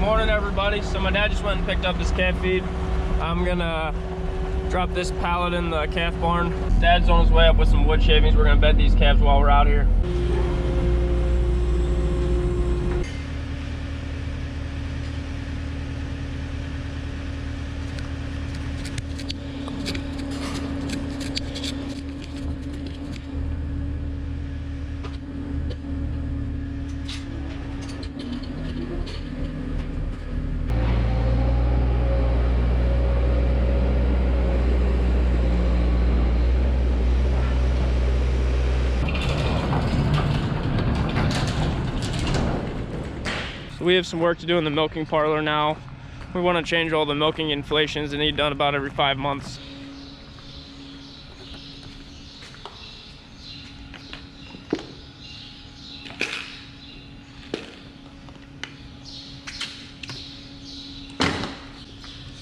Morning everybody. So my dad just went and picked up his calf feed. I'm gonna drop this pallet in the calf barn. Dad's on his way up with some wood shavings. We're gonna bed these calves while we're out here. We have some work to do in the milking parlor now. We want to change all the milking inflations that need done about every 5 months.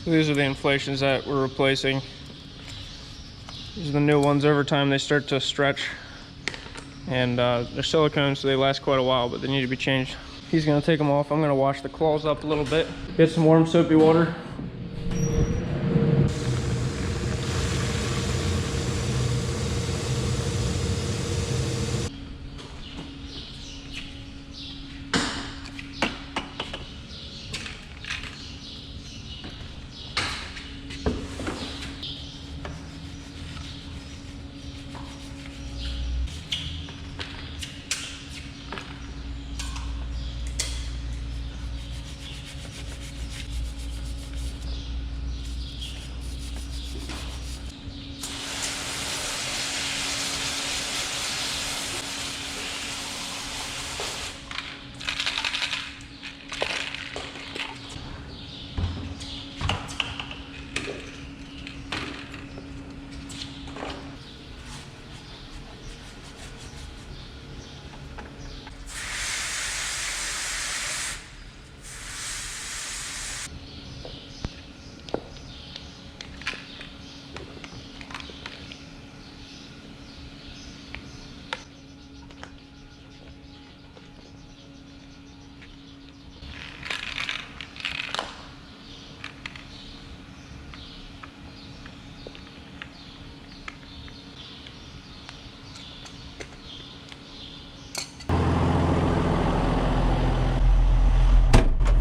So these are the inflations that we're replacing. These are the new ones. Over time they start to stretch, and they're silicone, so they last quite a while, but they need to be changed. He's gonna take them off. I'm gonna wash the claws up a little bit. Get some warm soapy water.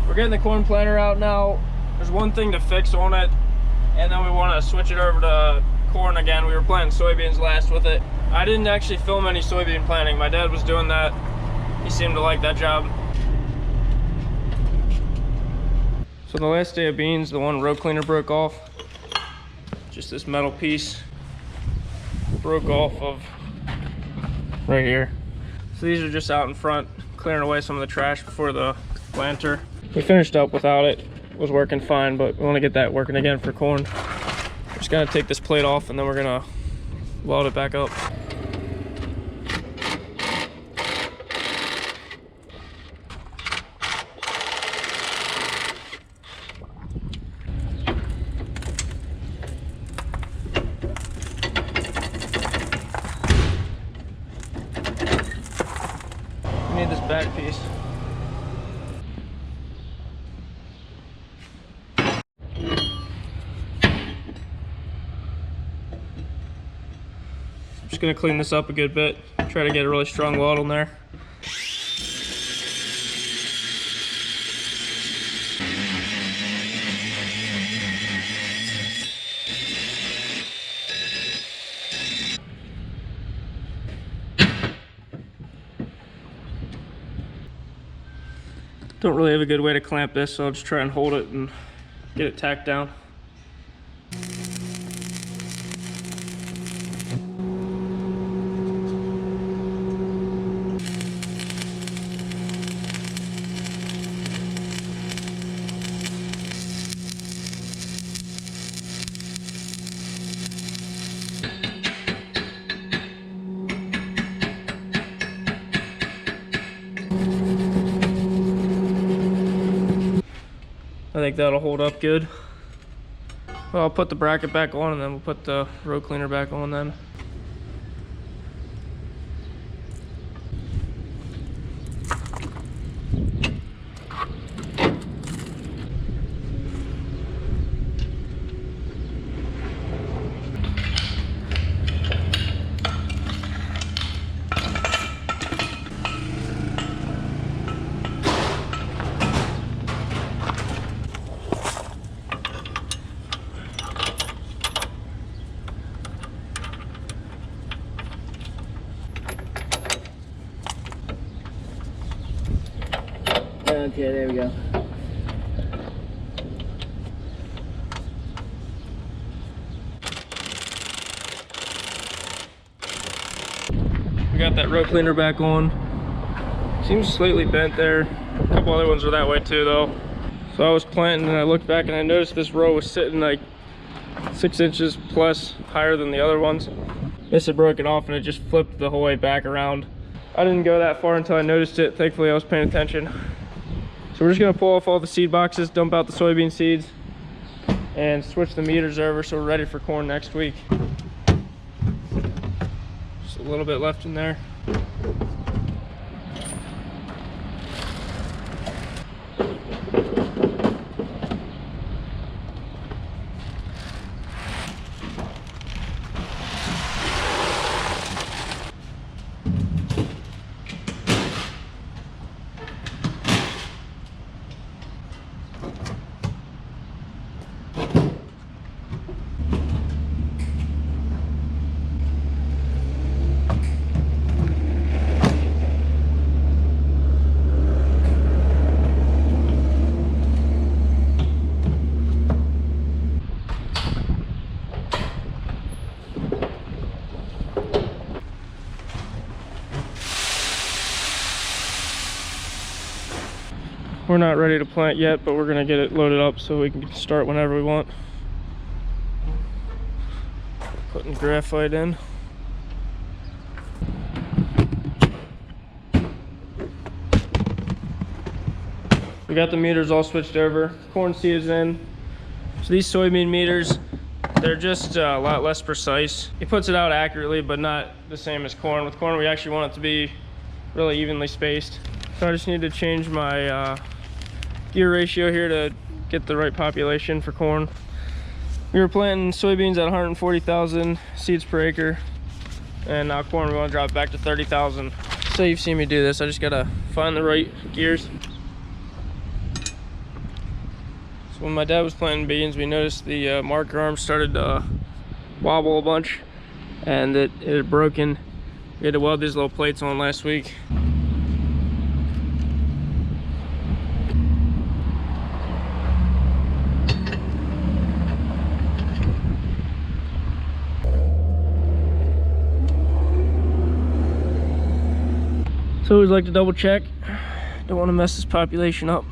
We're getting the corn planter out now. There's one thing to fix on it, and then we want to switch it over to corn again. We were planting soybeans last with it. I didn't actually film any soybean planting. My dad was doing that. He seemed to like that job. So the last day of beans, the one row cleaner broke off. Just this metal piece broke off of right here. So these are just out in front, clearing away some of the trash before the planter. We finished up without it. It was working fine, but we want to get that working again for corn. Just gotta take this plate off, and then we're gonna weld it back up. We need this back piece. Just gonna clean this up a good bit, try to get a really strong weld on there. Don't really have a good way to clamp this, so I'll just try and hold it and get it tacked down. I think that'll hold up good. Well, I'll put the bracket back on, and then we'll put the row cleaner back on then. Okay, there we go. We got that row cleaner back on. Seems slightly bent there. A couple other ones are that way too though. So I was planting and I looked back and I noticed this row was sitting like 6 inches plus higher than the other ones. This had broken off and it just flipped the whole way back around. I didn't go that far until I noticed it. Thankfully I was paying attention. So we're just gonna pull off all the seed boxes, dump out the soybean seeds, and switch the meters over so we're ready for corn next week. Just a little bit left in there. We're not ready to plant yet, but we're gonna get it loaded up so we can start whenever we want. Putting graphite in. We got the meters all switched over. Corn seed is in. So these soybean meters, they're just a lot less precise. It puts it out accurately, but not the same as corn. With corn, we actually want it to be really evenly spaced. So I just need to change my gear ratio here to get the right population for corn. We were planting soybeans at 140,000 seeds per acre, and now corn we want to drop it back to 30,000. So you've seen me do this. I just gotta find the right gears. So when my dad was planting beans, we noticed the marker arm started to wobble a bunch, and it had broken. We had to weld these little plates on last week. So I always like to double check. Don't want to mess this population up.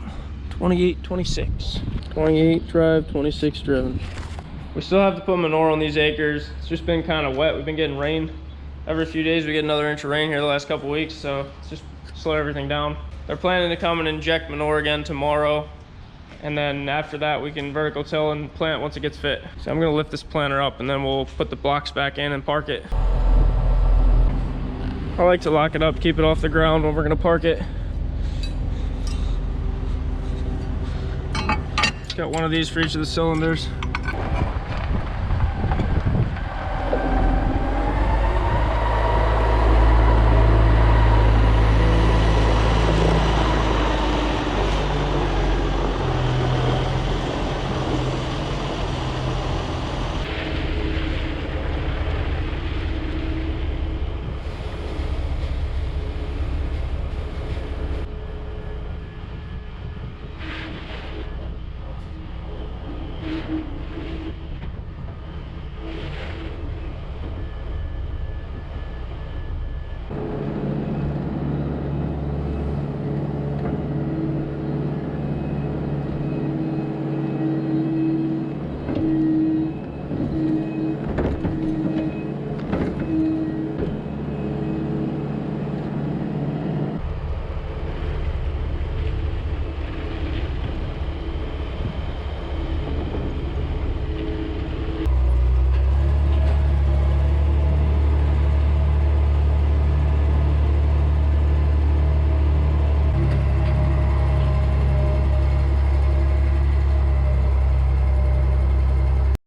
28, 26. 28 drive, 26 driven. We still have to put manure on these acres. It's just been kind of wet. We've been getting rain. Every few days we get another inch of rain here the last couple weeks, so it's just slow everything down. They're planning to come and inject manure again tomorrow, and then after that we can vertical till and plant once it gets fit. So I'm gonna lift this planter up and then we'll put the blocks back in and park it. I like to lock it up, keep it off the ground when we're gonna park it. Got one of these for each of the cylinders.